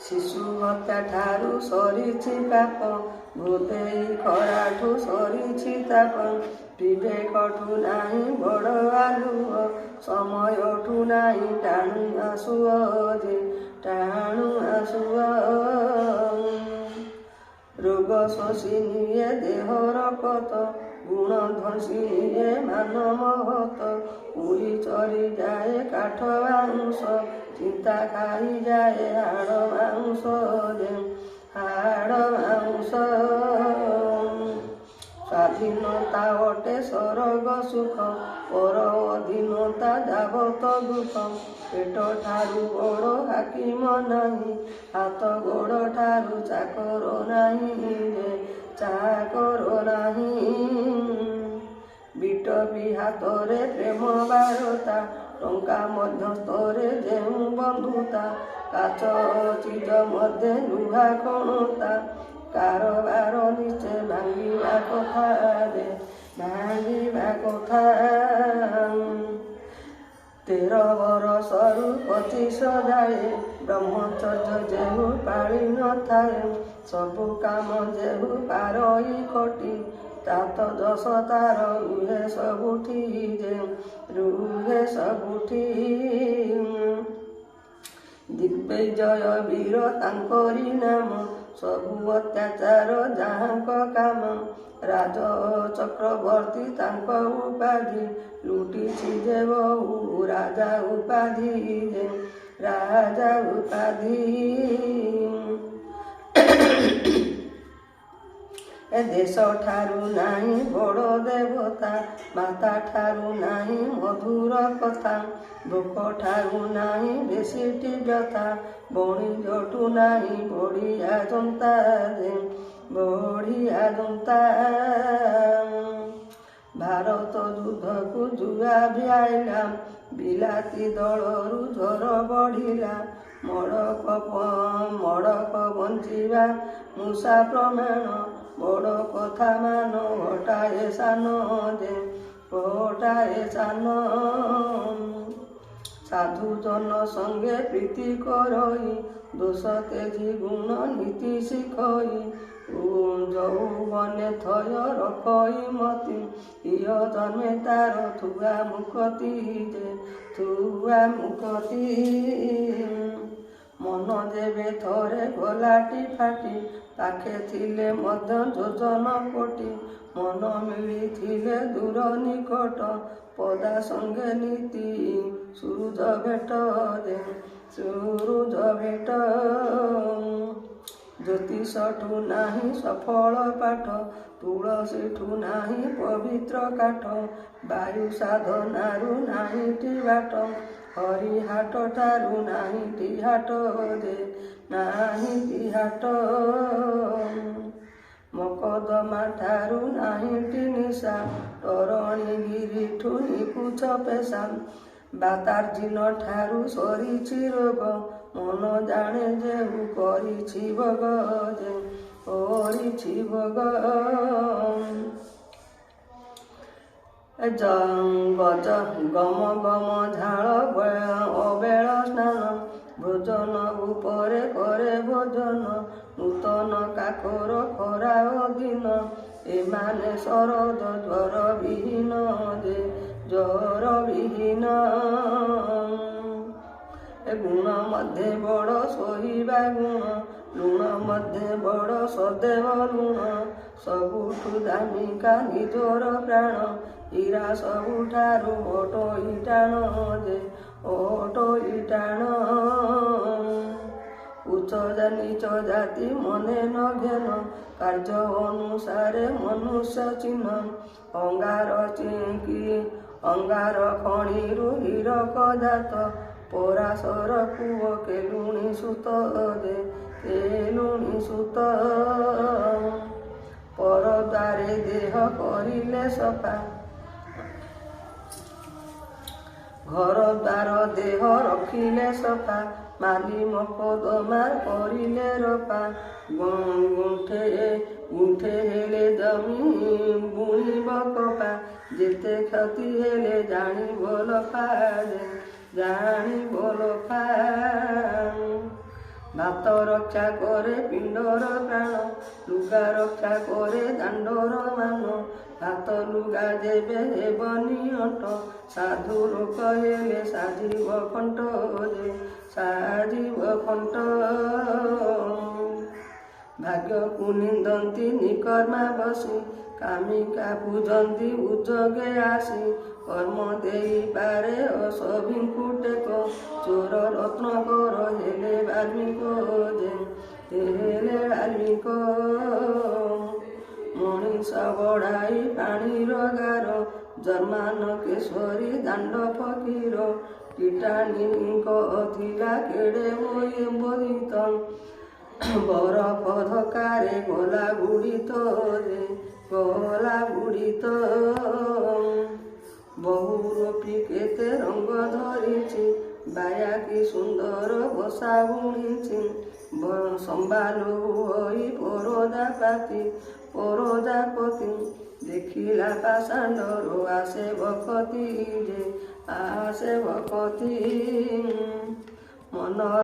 ଶିଶୁ ହତ୍ୟା ଠାରୁ ସରିଛି ପାପ, ଭୂଦେଇ ଖରାଠୁ ସରିଛି ତାପ। ବିବେକଠୁ ନାହିଁ ବଡ଼ ଆଲୁଅ, ସମୟଠୁ ନାହିଁ ଟାଣୁ ଆସୁଅ ଯେ ଟାଣୁ ଆସୁଅ। ରୋଗ ଶୋଷି ନିଏ ଦେହର କତ, ଗୁଣ ଧ୍ୱଂସି ନିଏ ମାନ ମହତ। ଉଡ଼ି ଚରି ଯାଏ କାଠ ବାଉଁଶ, ଚିନ୍ତା ଖାଇଯାଏ ହାଡ଼ ମାଉଁସ ଯେ ହାଡ଼ ମାଉଁସ। ସ୍ୱାଧୀନତା ଅଟେ ସରଗ ସୁଖ, ପର ଅଧୀନତା ଯାବତ ଦୁଃଖ। ପେଟ ଠାରୁ ବଡ଼ ହାକିମ ନାହିଁ, ହାତ ଗୋଡ଼ ଠାରୁ ଚାକର ନାହିଁ ଯେ ଚାକର ନାହିଁ। ବିଟପି ହାତରେ ପ୍ରେମ ବାରତା, ଟଙ୍କା ମଧ୍ୟସ୍ଥରେ ଯେଉଁ ବନ୍ଧୁତା। କାଚ ଚିଜ ମଧ୍ୟରେ ଲୁହା କଣତା, କାରବାର ନିଶ୍ଚେ ଭାଙ୍ଗିବା କଥା ରେ ଭାଙ୍ଗିବା କଥା। 13 ବରଷରୁ 25 ଯାଏ, ବ୍ରହ୍ମଚର୍ଯ୍ୟ ଯେହୁ ପାଳି ନଥାଏ। ସବୁ କାମ ଯେହୁ ପାରଇ ଖଟି, ତାତ ଯଶ ତାର ରୁହେ ସବୁଠି ଯେ ରୁହେ ସବୁଠି। ଦିଗ୍ବିଜୟ ବୀର ତାଙ୍କରି ନାମ, ସବୁ ଅତ୍ୟାଚାର ଯାହାଙ୍କ କାମ। ରାଜ ଚକ୍ରବର୍ତ୍ତୀ ତାଙ୍କ ଉପାଧି, ଲୁଟିଛି ଯେ ବହୁ ରାଜା ଉପାଧି ଯେ ରାଜା ଉପାଧି। ଏ ଦେଶ ଠାରୁ ନାହିଁ ବଡ଼ ଦେବତା, ମାତା ଠାରୁ ନାହିଁ ମଧୁର କଥା। ଭୋକ ଠାରୁ ନାହିଁ ବେଶୀଟି ବ୍ୟଥା, ବଣିଜଠୁ ନାହିଁ ବଢ଼ିଆ ଜନ୍ତା ଯେ ବଢ଼ିଆ ଜନ୍ତା। ଭାରତ ଯୁଦ୍ଧକୁ ଜୁଆ ଭିଆଇଲା, ବିଲାତି ଦଳରୁ ଜ୍ୱର ବଢ଼ିଲା। ମଡ଼କ ବଞ୍ଚିବା ମୂଷା ପ୍ରମାଣ, ବଡ଼ କଥା ମାନ ଘଟାଏ ସାନ ଯେ ଘଟାଏ ସାନ। ସାଧୁଜନ ସଙ୍ଗେ ପ୍ରୀତି କରଇ, ଦୋଷ ତେଜି ଗୁଣ ନୀତି ଶିଖଇ। ଯୌବନେ ଥୟ ରଖଇ ମତି, ଇହ ଜନ୍ମେ ତାର ଥୁଆ ମୁକତି ଯେ ଥୁଆ ମୁକତି। ମନ ଯେବେ ଥରେ ଗଲାଟି ଫାଟି, ପାଖେ ଥିଲେ ମଧ୍ୟ ଯୋଜନ କୋଟି। ମନ ମିଳିଥିଲେ ଦୂର ନିକଟ, ପଦା ସଙ୍ଗେ ନୀତି ସୁରୁଜ ଭେଟ ଯେ ସୁରୁଜ ଭେଟ। ଜ୍ୟୋତିଷଠୁ ନାହିଁ ସଫଳ ପାଠ, ତୁଳସୀଠୁ ନାହିଁ ପବିତ୍ର କାଠ। ବାୟୁ ସାଧନାରୁ ନାହିଁଟି ବାଟ, ହରିହାଟ ଠାରୁ ନାହିଁଟି ହାଟ ଯେ ନାହିଁଟି ହାଟ। ମକଦ୍ଦମା ଠାରୁ ନାହିଁଟି ନିଶା, ତରଣୀଗିରିଠୁ ନିକୁଛ ପେଶା। ବାତାର୍ଜିନ ଠାରୁ ସରିଛି ରୋଗ, ମନ ଜାଣେ ଯେହୁ କରିଛି ଭୋଗ ଯେ କରିଛି ଭୋଗ। ଗମ ଗମ ଝାଳ ଅବେଳ ସ୍ନାନ, ଭୋଜନ ଉପରେ କରେ ଭୋଜନ। ନୂତନ କାକର ଖରା ଅଧୀନ, ଏମାନେ ଶରଦ ଜ୍ୱର ବିହୀନ ଯେ ଜ୍ୱର ବିହୀନ। ଗୁଣ ମଧ୍ୟେ ବଡ଼ ସହିବା ଗୁଣ, ଲୁଣ ମଧ୍ୟେ ବଡ଼ ସଦେବ ଲୁଣ। ସବୁଠୁ ଦାମିକା ନିଜର ପ୍ରାଣ, ହୀରା ସବୁଠାରୁ ଅଟୋଇ ଟାଣ ଯେ ଅଟୋଇ ଟାଣ। ଉଚ୍ଚ ନିଚ ଜାତି ମନେ ନ ଘେନ, କାର୍ଯ୍ୟ ଅନୁସାରେ ମନୁଷ୍ୟ ଚିହ୍ନ। ଅଙ୍ଗାର ଖଣିରୁ ହୀରକ ଜାତ, ପରାଶର ପୁଅ କେଲୁଣି ସୁତ ଯେ କେଲୁଣି ସୁତ। ପରଦାରେ ଦେହ କରିଲେ ସଫା, ଘର ଦ୍ୱାର ଦେହ ରଖିଲେ ସଫା। ମାଲି ମକଦ୍ଦମା କରିଲେ ରଫା, ଗୁଣ୍ଠେ ହେଲେ ଜମି ବୁଣିବ କପା। ଯେତେ କ୍ଷତି ହେଲେ ଜାଣିବ ଲଫା ଯେ ଜାଣିବ ଲଫା। ଭାତ ରକ୍ଷା କରେ ପିଣ୍ଡର ପ୍ରାଣ, ଲୁଗା ରକ୍ଷା କରେ ଦାଣ୍ଡର ମାନ। ଭାତ ଲୁଗା ଯେବେ ହେବନି ଅଣ୍ଟ, ସାଧୁ ଲୋକ ହେଲେ ସାଜିବ ଖଣ୍ଟ ଯେ, ସାଜିବ ଖଣ୍ଟ। ଭାଗ୍ୟକୁ ନିନ୍ଦନ୍ତି ନିକର୍ମା ବସି, କାମିକା ପୂଜନ୍ତି ଉଜଗେ ଆସି। କର୍ମ ଦେଇପାରେ ଅସଭିଙ୍କୁ ଟେକ, ଚୋର ରତ୍ନକର ହେଲେ ବାଲ୍ମୀକ ଯେ, ହେଲେ ବାଲ୍ମୀକ। ମଣିଷ ବଢ଼ାଇ ପାଣିର ଗାର, ଜର୍ମାନ କେଶରୀ ଦାଣ୍ଡ ଫକୀର। ଟିଟାଣୀଙ୍କ ଥିଲା କେଡ଼େ ବୋଇତ, ବରଫ ଧକାରେ ଗଲା ବୁଡ଼ିତ ଯେ, ଗଲା ବୁଡ଼ିତ। ବହୁରୂପୀ କେତେ ରଙ୍ଗ ଧରିଛି, ବାୟା କି ସୁନ୍ଦର ବସା ବୁଣିଛି। ସମ୍ବାଲୁ ହୋଇ ପରଜାପତି, ଦେଖିଲା ପାଷାଣ୍ଡର ଆସେ ବକତି ଯେ, ଆସେ ବକତି। ମନ